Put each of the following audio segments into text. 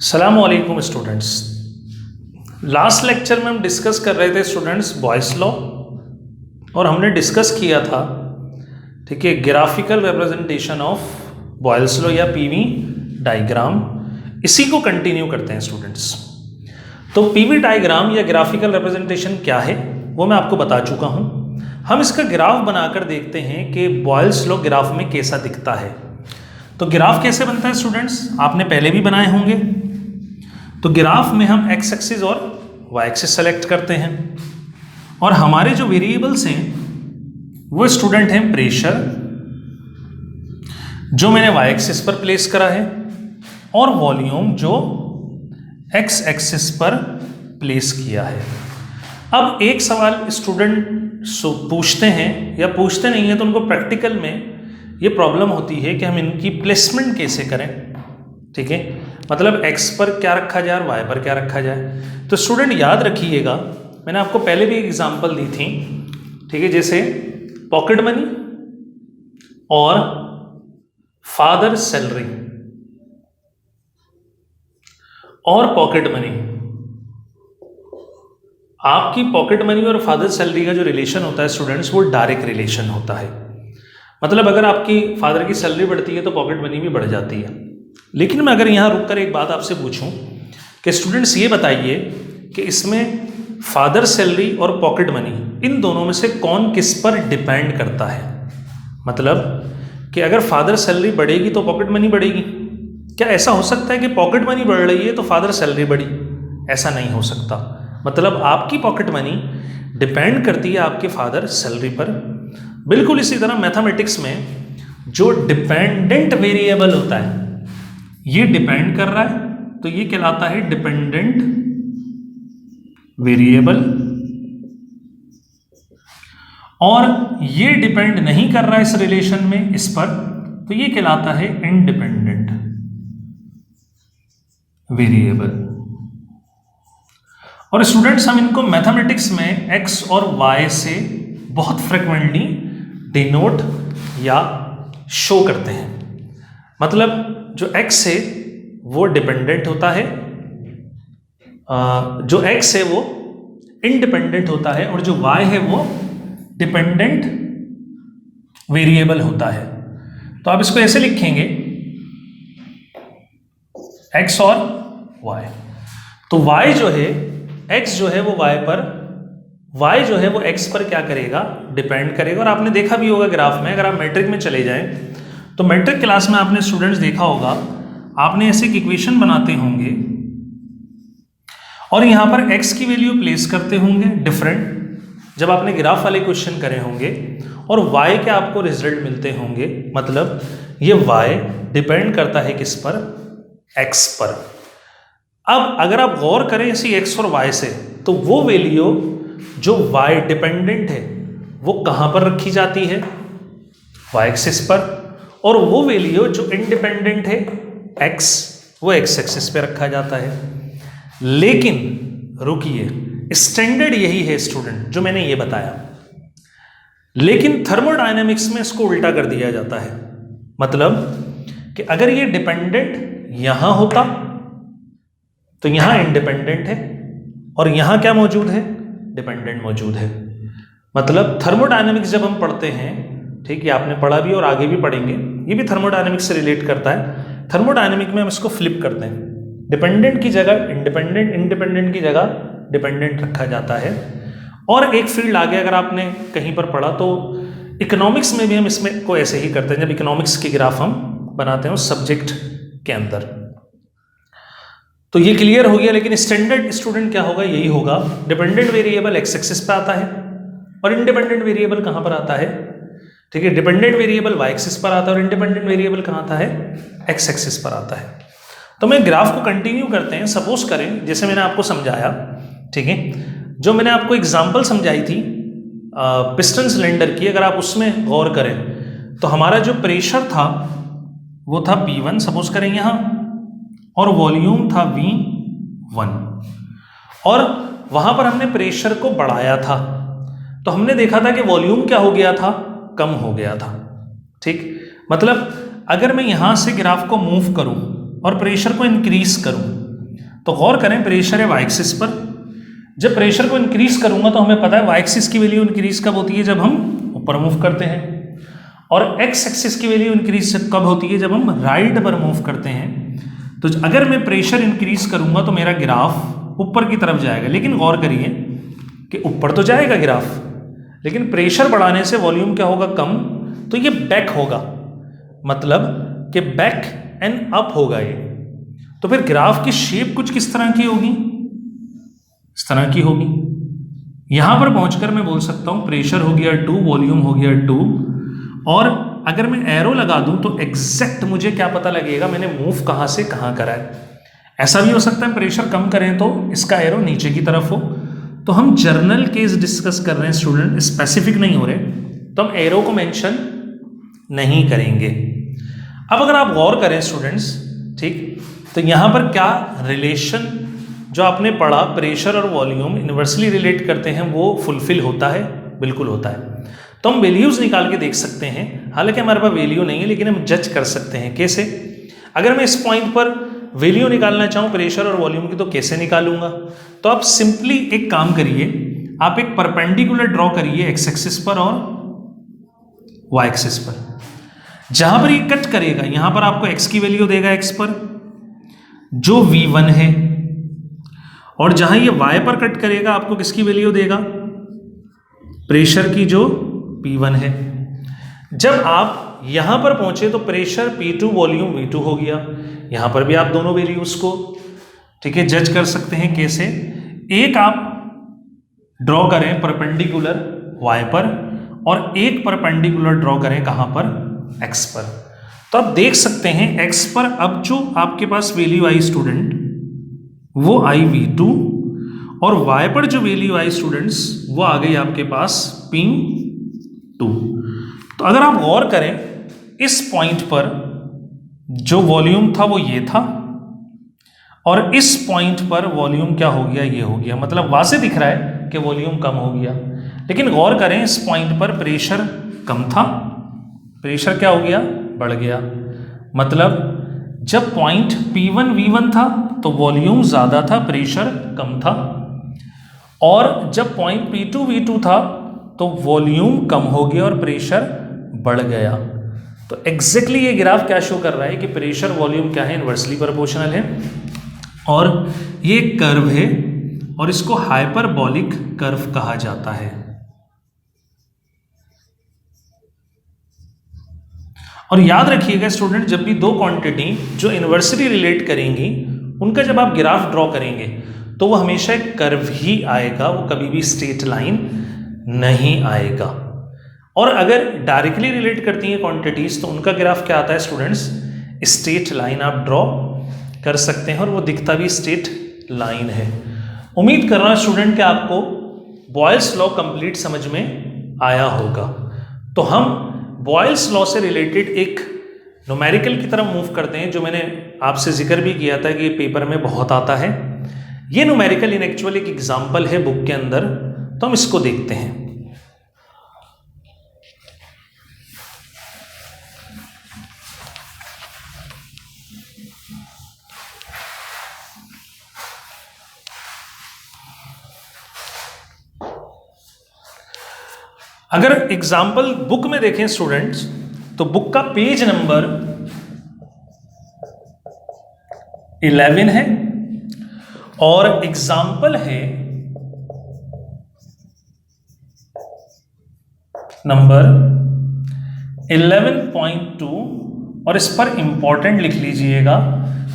अस्सलामुअलैकुम students. Last lecture में हम डिस्कस कर रहे थे स्टूडेंट्स बॉयस लॉ, और हमने डिस्कस किया था, ठीक है, graphical representation of Boyle's law या पीवी डायग्राम। इसी को कंटिन्यू करते हैं स्टूडेंट्स। तो पीवी डायग्राम या ग्राफिकल रिप्रेजेंटेशन क्या है वो मैं आपको बता चुका हूँ। हम इसका ग्राफ बनाकर देखते हैं कि बॉयल्स लॉ ग्राफ में कैसा दिखता है। तो ग्राफ कैसे बनता है स्टूडेंट्स, आपने पहले भी बनाए होंगे। तो ग्राफ में हम एक्स एक्सिस और वाई एक्सिस सेलेक्ट करते हैं, और हमारे जो वेरिएबल्स हैं वो स्टूडेंट हैं प्रेशर, जो मैंने वाई एक्सिस पर प्लेस करा है, और वॉल्यूम जो एक्स एक्सिस पर प्लेस किया है। अब एक सवाल स्टूडेंट पूछते हैं, या पूछते नहीं हैं तो उनको प्रैक्टिकल में ये प्रॉब्लम होती है कि हम इनकी प्लेसमेंट कैसे करें। ठीक है, मतलब x पर क्या रखा जाए और y पर क्या रखा जाए। तो स्टूडेंट याद रखिएगा, मैंने आपको पहले भी एक एग्जांपल दी थी, ठीक है, जैसे पॉकेट मनी और फादर सैलरी और पॉकेट मनी। आपकी पॉकेट मनी और फादर सैलरी का जो रिलेशन होता है स्टूडेंट्स, वो डायरेक्ट रिलेशन होता है। मतलब अगर आपकी फादर की सैलरी बढ़ती है तो पॉकेट मनी भी बढ़ जाती है। लेकिन मैं अगर यहाँ रुककर एक बात आपसे पूछूं कि स्टूडेंट्स ये बताइए कि इसमें फादर सैलरी और पॉकेट मनी, इन दोनों में से कौन किस पर डिपेंड करता है। मतलब कि अगर फादर सैलरी बढ़ेगी तो पॉकेट मनी बढ़ेगी। क्या ऐसा हो सकता है कि पॉकेट मनी बढ़ रही है तो फादर सैलरी बढ़ी? ऐसा नहीं हो सकता। मतलब आपकी पॉकेट मनी डिपेंड करती है आपके फादर सैलरी पर। बिल्कुल इसी तरह मैथमेटिक्स में जो डिपेंडेंट वेरिएबल होता है, ये डिपेंड कर रहा है तो ये कहलाता है डिपेंडेंट वेरिएबल, और ये डिपेंड नहीं कर रहा है इस रिलेशन में इस पर, तो ये कहलाता है इंडिपेंडेंट वेरिएबल। और स्टूडेंट्स हम इनको मैथमेटिक्स में x और y से बहुत फ्रिक्वेंटली डिनोट या शो करते हैं। मतलब जो x है वो डिपेंडेंट होता है, जो x है वो इंडिपेंडेंट होता है, और जो y है वो डिपेंडेंट वेरिएबल होता है। तो आप इसको ऐसे लिखेंगे x और y। तो y जो है, x जो है वो y पर, y जो है वो x पर क्या करेगा, डिपेंड करेगा। और आपने देखा भी होगा ग्राफ में, अगर आप मैट्रिक में चले जाएं तो मैट्रिक क्लास में आपने स्टूडेंट्स देखा होगा, आपने ऐसे एक इक्वेशन बनाते होंगे और यहाँ पर x की वैल्यू प्लेस करते होंगे डिफरेंट, जब आपने ग्राफ वाले क्वेश्चन करे होंगे, और y के आपको रिजल्ट मिलते होंगे। मतलब ये y डिपेंड करता है किस पर, x पर। अब अगर आप गौर करें इसी x और y से, तो वो वैल्यू जो y डिपेंडेंट है वो कहाँ पर रखी जाती है, y एक्सिस पर, और वो वैल्यू जो इंडिपेंडेंट है x, वो x एक्सिस पे रखा जाता है। लेकिन रुकिए, स्टैंडर्ड यही है स्टूडेंट जो मैंने ये बताया, लेकिन थर्मोडायनेमिक्स में इसको उल्टा कर दिया जाता है। मतलब कि अगर ये डिपेंडेंट यहां होता तो यहां इंडिपेंडेंट है, और यहां क्या मौजूद है, डिपेंडेंट मौजूद है। मतलब थर्मोडायनेमिक्स जब हम पढ़ते हैं, ठीक है, आपने पढ़ा भी और आगे भी पढ़ेंगे, ये भी थर्मोडायनेमिक्स से रिलेट करता है। थर्मोडायनेमिक में हम इसको फ्लिप करते हैं, डिपेंडेंट की जगह इंडिपेंडेंट, इंडिपेंडेंट की जगह डिपेंडेंट रखा जाता है। और एक फील्ड आगे अगर आपने कहीं पर पढ़ा तो इकोनॉमिक्स में भी हम इसमें को ऐसे ही करते हैं, जब इकोनॉमिक्स की ग्राफ हम बनाते हैं उस सब्जेक्ट के अंदर। तो ये क्लियर हो गया। लेकिन स्टैंडर्ड स्टूडेंट क्या होगा, यही होगा, डिपेंडेंट वेरिएबल एक्स एक्सिस पे आता है, और इंडिपेंडेंट वेरिएबल कहाँ पर आता है, ठीक है, डिपेंडेंट वेरिएबल वाई एक्सिस पर आता है, और इंडिपेंडेंट वेरिएबल कहाँ आता है, एक्स एक्सिस पर आता है। तो मैं ग्राफ को कंटिन्यू करते हैं। सपोज करें जैसे मैंने आपको समझाया, ठीक है, जो मैंने आपको एग्जांपल समझाई थी पिस्टन सिलेंडर की, अगर आप उसमें गौर करें तो हमारा जो प्रेशर था वो था P1 सपोज करें यहाँ, और वॉल्यूम था V1, और वहां पर हमने प्रेशर को बढ़ाया था, तो हमने देखा था कि वॉल्यूम क्या हो गया था, कम हो गया था। ठीक, मतलब अगर मैं यहां से ग्राफ को मूव करूं और प्रेशर को इंक्रीज करूं तो गौर करें, प्रेशर है वाई एक्सिस पर। जब प्रेशर को इंक्रीज करूंगा तो हमें पता है वाई एक्सिस की वैल्यू इंक्रीज कब होती है, जब हम ऊपर मूव करते हैं, और एक्स एक्सिस की वैल्यू इंक्रीज कब होती है, जब हम राइट पर मूव करते हैं। तो अगर मैं प्रेशर इंक्रीज करूंगा तो मेरा ग्राफ ऊपर की तरफ जाएगा, लेकिन गौर करिए कि ऊपर तो जाएगा ग्राफ, लेकिन प्रेशर बढ़ाने से वॉल्यूम क्या होगा, कम, तो ये बैक होगा, मतलब कि बैक एंड अप होगा ये। तो फिर ग्राफ की शेप कुछ किस तरह की होगी, इस तरह की होगी। यहां पर पहुंचकर मैं बोल सकता हूं प्रेशर हो गया 2, वॉल्यूम हो गया 2, और अगर मैं एरो लगा दूं तो एग्जैक्ट मुझे क्या पता लगेगा मैंने मूव कहां से कहां करा है। ऐसा भी हो सकता है प्रेशर कम करें तो इसका एरो नीचे की तरफ हो। तो हम जर्नल केस डिस्कस कर रहे हैं स्टूडेंट, स्पेसिफिक नहीं हो रहे, तो हम एरो को मेंशन नहीं करेंगे। अब अगर आप गौर करें स्टूडेंट्स, ठीक, तो यहां पर क्या रिलेशन जो आपने पढ़ा प्रेशर और वॉल्यूम इन्वर्सली रिलेट करते हैं वो फुलफिल होता है, बिल्कुल होता है। तो हम वैल्यूज निकाल के देख सकते हैं, हालांकि हमारे पास वैल्यू नहीं है लेकिन हम जज कर सकते हैं। कैसे? अगर मैं इस पॉइंट पर वैल्यू निकालना चाहूँ प्रेशर और वॉल्यूम की तो कैसे निकालूंगा? तो आप सिंपली एक काम करिए, आप एक परपेंडिकुलर ड्रॉ करिए एक्स एक्सिस पर और वाई एक्सिस पर। जहां पर ये कट करेगा यहां पर आपको एक्स की वैल्यू देगा एक्स पर जो V1 है, और जहां ये वाई पर कट करेगा आपको किसकी वैल्यू देगा, प्रेशर की जो P1 है। जब आप यहां पर पहुंचे तो प्रेशर P2 वॉल्यूम V2 हो गया। यहां पर भी आप दोनों वैल्यूज को, ठीक है, जज कर सकते हैं। कैसे? एक आप ड्रॉ करें परपेंडिकुलर y पर और एक परपेंडिकुलर ड्रॉ करें कहां पर, x पर। तो आप देख सकते हैं x पर अब जो आपके पास वैल्यू आई स्टूडेंट वो आई V2, और y पर जो वैल्यू आई स्टूडेंट्स वो आ गई आपके पास P2। तो अगर आप गौर करें इस पॉइंट पर जो वॉल्यूम था वो ये था, और इस पॉइंट पर वॉल्यूम क्या हो गया, ये हो गया। मतलब वाज़े दिख रहा है कि वॉल्यूम कम हो गया, लेकिन गौर करें इस पॉइंट पर प्रेशर कम था, प्रेशर क्या हो गया, बढ़ गया। मतलब जब पॉइंट P1 V1 था तो वॉल्यूम ज़्यादा था, प्रेशर कम था, और जब पॉइंट P2 V2 था तो वॉल्यूम कम हो गया और प्रेशर बढ़ गया। तो एग्जैक्टली ये ग्राफ क्या शो कर रहा है कि प्रेशर वॉल्यूम क्या है, इन्वर्सली प्रोपोर्शनल है, और ये कर्व है और इसको हाइपरबॉलिक कर्व कहा जाता है। और याद रखिएगा स्टूडेंट, जब भी दो क्वांटिटी जो इन्वर्सली रिलेट करेंगी उनका जब आप ग्राफ ड्रॉ करेंगे तो वो हमेशा एक कर्व ही आएगा, वो कभी भी स्ट्रेट लाइन नहीं आएगा। और अगर डायरेक्टली रिलेट करती हैं क्वांटिटीज तो उनका ग्राफ क्या आता है स्टूडेंट्स, स्ट्रेट लाइन आप ड्रॉ कर सकते हैं, और वो दिखता भी स्ट्रेट लाइन है। उम्मीद कर रहा हूं स्टूडेंट कि आपको बॉयल्स लॉ कंप्लीट समझ में आया होगा। तो हम बॉयल्स लॉ से रिलेटेड एक न्यूमेरिकल की तरफ मूव करते हैं, जो मैंने आपसे जिक्र भी किया था कि ये पेपर में बहुत आता है। ये न्यूमेरिकल इन एक्चुअल एक एग्जाम्पल है बुक के अंदर, तो हम इसको देखते हैं। अगर एग्जाम्पल बुक में देखें स्टूडेंट्स तो बुक का पेज नंबर 11 है और एग्जाम्पल है नंबर 11.2, और इस पर इंपॉर्टेंट लिख लीजिएगा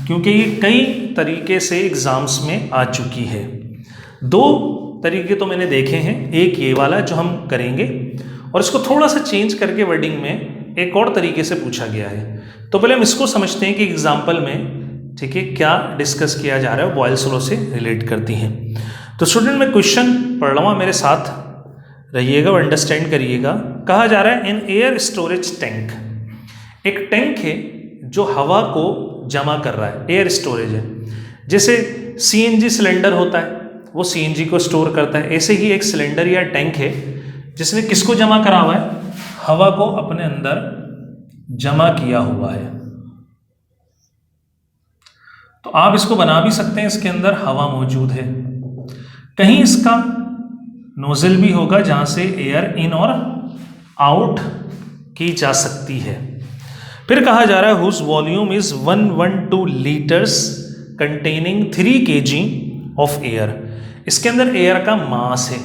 क्योंकि ये कई तरीके से एग्जाम्स में आ चुकी है। दो तरीके तो मैंने देखे हैं, एक ये वाला जो हम करेंगे और इसको थोड़ा सा चेंज करके वर्डिंग में एक और तरीके से पूछा गया है। तो पहले हम इसको समझते हैं कि एग्जाम्पल में, ठीक है, क्या डिस्कस किया जा रहा है, बॉयल्स लॉ से रिलेट करती हैं। तो स्टूडेंट मैं क्वेश्चन पढ़ रहा हूँ, मेरे साथ रहिएगा और अंडरस्टैंड करिएगा। कहा जा रहा है इन एयर स्टोरेज टैंक, एक टैंक है जो हवा को जमा कर रहा है, एयर स्टोरेज है। जैसे CNG सिलेंडर होता है वो CNG को स्टोर करता है, ऐसे ही एक सिलेंडर या टैंक है जिसने किसको जमा करा हुआ है, हवा को अपने अंदर जमा किया हुआ है। तो आप इसको बना भी सकते हैं, इसके अंदर हवा मौजूद है, कहीं इसका नोजल भी होगा जहां से एयर इन और आउट की जा सकती है। फिर कहा जा रहा है whose volume is 112 litres containing 3 kg of air. इसके अंदर एयर का मास है।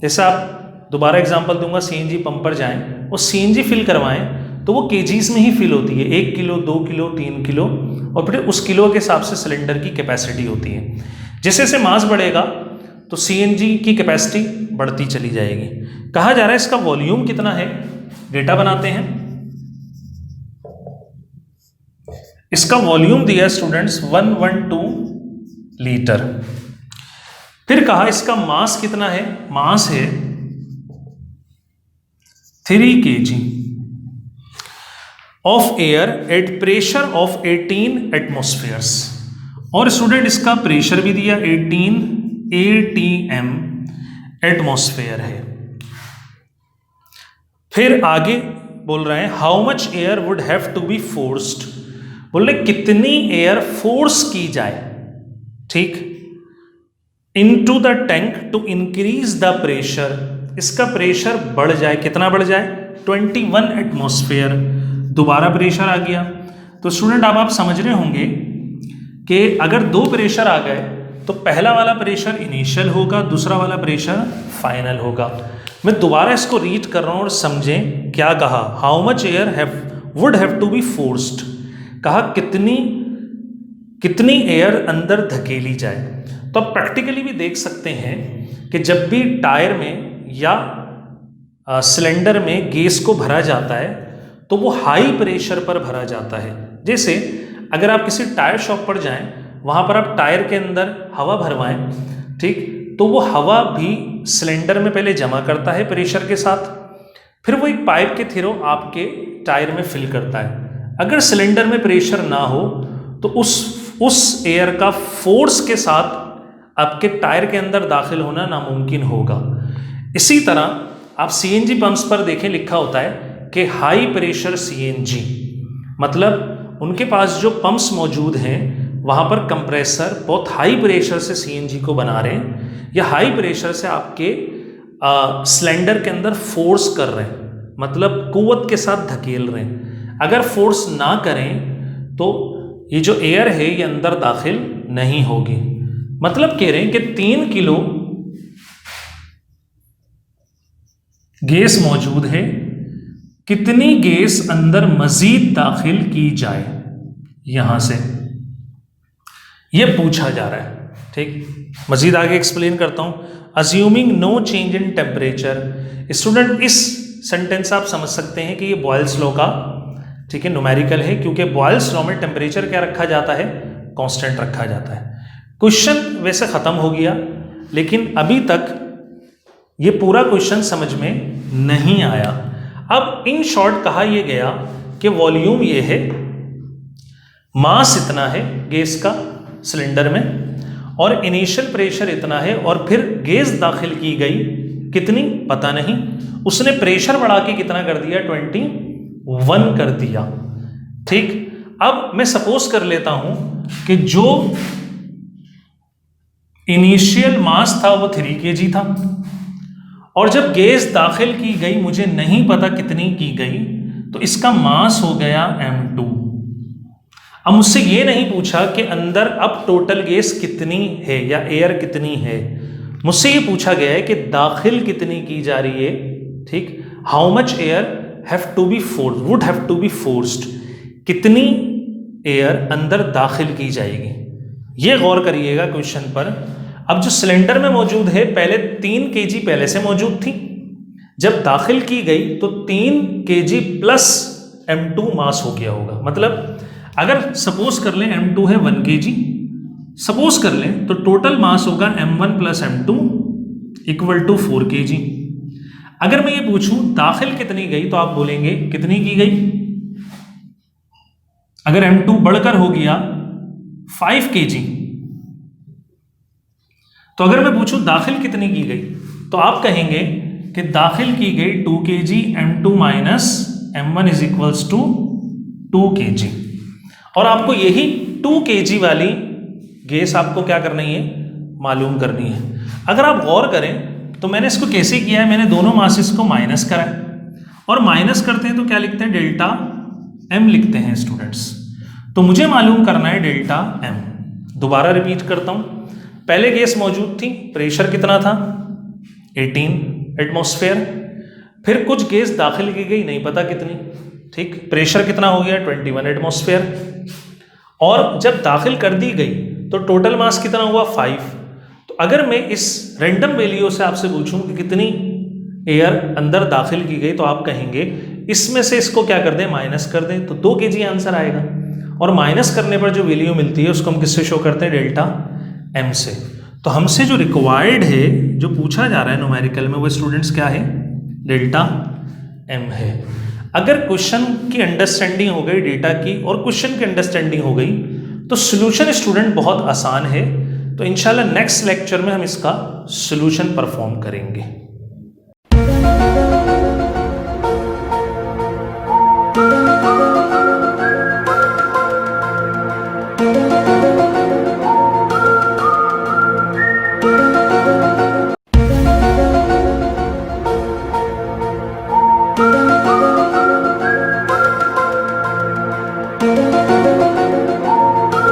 जैसे आप दोबारा एग्जांपल दूंगा, सीएनजी पंप पर जाएं और सीएनजी फिल करवाएं तो वो केजीज में ही फिल होती है, 1 किलो 2 किलो 3 किलो, और फिर उस किलो के हिसाब से सिलेंडर की कैपेसिटी होती है। जैसे जैसे मास बढ़ेगा तो सीएनजी की कैपेसिटी बढ़ती चली जाएगी। कहा जा रहा है इसका वॉल्यूम कितना है, डेटा बनाते हैं। इसका वॉल्यूम दिया स्टूडेंट्स 112 लीटर। फिर कहा इसका मास कितना है, मास है 3 kg of air at pressure of 18 एटमॉस्फेयर्स। और स्टूडेंट इसका प्रेशर भी दिया 18 atm एटमॉस्फेयर है। फिर आगे बोल रहे हैं how much air would have to be forced, बोल रहे कितनी एयर फोर्स की जाए, ठीक, into the tank to increase the pressure, इसका प्रेशर बढ़ जाए, कितना बढ़ जाए 21 एटमॉस्फेयर। दोबारा प्रेशर आ गया। तो स्टूडेंट अब आप समझ रहे होंगे कि अगर दो प्रेशर आ गए तो पहला वाला प्रेशर इनिशियल होगा, दूसरा वाला प्रेशर फाइनल होगा। मैं दोबारा इसको रीड कर रहा हूं और समझें क्या कहा। How much air would have to be forced, कहा कितनी एयर अंदर धकेली जाए। तो आप प्रैक्टिकली भी देख सकते हैं कि जब भी टायर में या सिलेंडर में गैस को भरा जाता है तो वो हाई प्रेशर पर भरा जाता है। जैसे अगर आप किसी टायर शॉप पर जाएं, वहाँ पर आप टायर के अंदर हवा भरवाएं, ठीक, तो वो हवा भी सिलेंडर में पहले जमा करता है प्रेशर के साथ, फिर वो एक पाइप के थ्रू आपके टायर में फिल करता है। अगर सिलेंडर में प्रेशर ना हो तो उस एयर का फोर्स के साथ आपके टायर के अंदर दाखिल होना नामुमकिन होगा। इसी तरह आप सीएनजी पंप्स पर देखें, लिखा होता है कि हाई प्रेशर सीएनजी, मतलब उनके पास जो पंप्स मौजूद हैं वहाँ पर कंप्रेसर बहुत हाई प्रेशर से सीएनजी को बना रहे हैं या हाई प्रेशर से आपके सिलेंडर के अंदर फोर्स कर रहे हैं, मतलब कुव्वत के साथ धकेल रहे हैं। अगर फोर्स ना करें तो ये जो एयर है ये अंदर दाखिल नहीं होगी। मतलब कह रहे हैं कि 3 किलो गैस मौजूद है, कितनी गैस अंदर मजीद दाखिल की जाए, यहां से यह पूछा जा रहा है। ठीक, मजीद आगे एक्सप्लेन करता हूं। Assuming no change in temperature, student इस सेंटेंस आप समझ सकते हैं कि ये बॉयल्स लॉ का, ठीक है, न्यूमेरिकल है, क्योंकि बॉयल्स लॉ में टेम्परेचर क्या रखा जाता है, कांस्टेंट रखा जाता है। क्वेश्चन वैसे खत्म हो गया, लेकिन अभी तक ये पूरा क्वेश्चन समझ में नहीं आया। अब इन शॉर्ट कहा यह गया कि वॉल्यूम ये है, मास इतना है गैस का सिलेंडर में, और इनिशियल प्रेशर इतना है, और फिर गैस दाखिल की गई कितनी पता नहीं, उसने प्रेशर बढ़ा के कितना कर दिया, 21 कर दिया। ठीक, अब मैं सपोज कर लेता हूं कि जो इनिशियल मास था वो 3 kg था, और जब गैस दाखिल की गई मुझे नहीं पता कितनी की गई, तो इसका मास हो गया m2। अब मुझसे ये नहीं पूछा कि अंदर अब टोटल गैस कितनी है या एयर कितनी है, मुझसे ये पूछा गया है कि दाखिल कितनी की जा रही है। ठीक, how much air would have to be forced, कितनी एयर अंदर दाखिल की जाएगी, ये गौर करिएगा क्वेश्चन पर। अब जो सिलेंडर में मौजूद है, पहले 3 kg पहले से मौजूद थी, जब दाखिल की गई तो 3 kg प्लस m2 मास हो गया होगा। मतलब अगर सपोज कर लें m2 है 1 kg, सपोज कर लें तो टोटल मास होगा m1 plus m2 equal to 4 kg। अगर मैं ये पूछूं दाखिल कितनी गई तो आप बोलेंगे कितनी की गई। अगर m2 बढ़कर हो गया 5 kg, तो अगर मैं पूछूं दाखिल कितनी की गई तो आप कहेंगे कि दाखिल की गई 2 kg m2 minus m1 is equals to 2 kg। और आपको यही 2 kg वाली गैस आपको क्या करनी है, मालूम करनी है। अगर आप गौर करें तो मैंने इसको कैसे किया है, मैंने दोनों मासेस को माइनस करा है, और माइनस करते हैं तो क्या लिखते हैं, डेल्टा एम लिखते हैं स्टूडेंट्स। तो मुझे मालूम करना है डेल्टा एम। दोबारा रिपीट करता हूं, पहले गैस मौजूद थी, प्रेशर कितना था 18 एटमॉस्फेयर, फिर कुछ गैस दाखिल की गई, नहीं पता कितनी, ठीक, प्रेशर कितना हो गया 21 एटमॉस्फेयर, और जब दाखिल कर दी गई तो टोटल मास कितना हुआ 5। तो अगर मैं इस रैंडम वैल्यू से आपसे पूछूं कि कितनी एयर अंदर दाखिल की गई, तो आप कहेंगे इसमें से इसको क्या कर दें, माइनस कर दें, तो 2 kg आंसर आएगा। और माइनस करने पर जो वैल्यू मिलती है उसको हम किससे शो करते हैं, डेल्टा एम से। तो हमसे जो रिक्वायर्ड है, जो पूछा जा रहा है न्यूमेरिकल में, वो स्टूडेंट्स क्या है, डेल्टा एम है। अगर क्वेश्चन की अंडरस्टैंडिंग हो गई डेटा की और क्वेश्चन की अंडरस्टैंडिंग हो गई तो सॉल्यूशन स्टूडेंट बहुत आसान है। तो इंशाल्लाह नेक्स्ट लेक्चर में हम इसका सॉल्यूशन परफॉर्म करेंगे।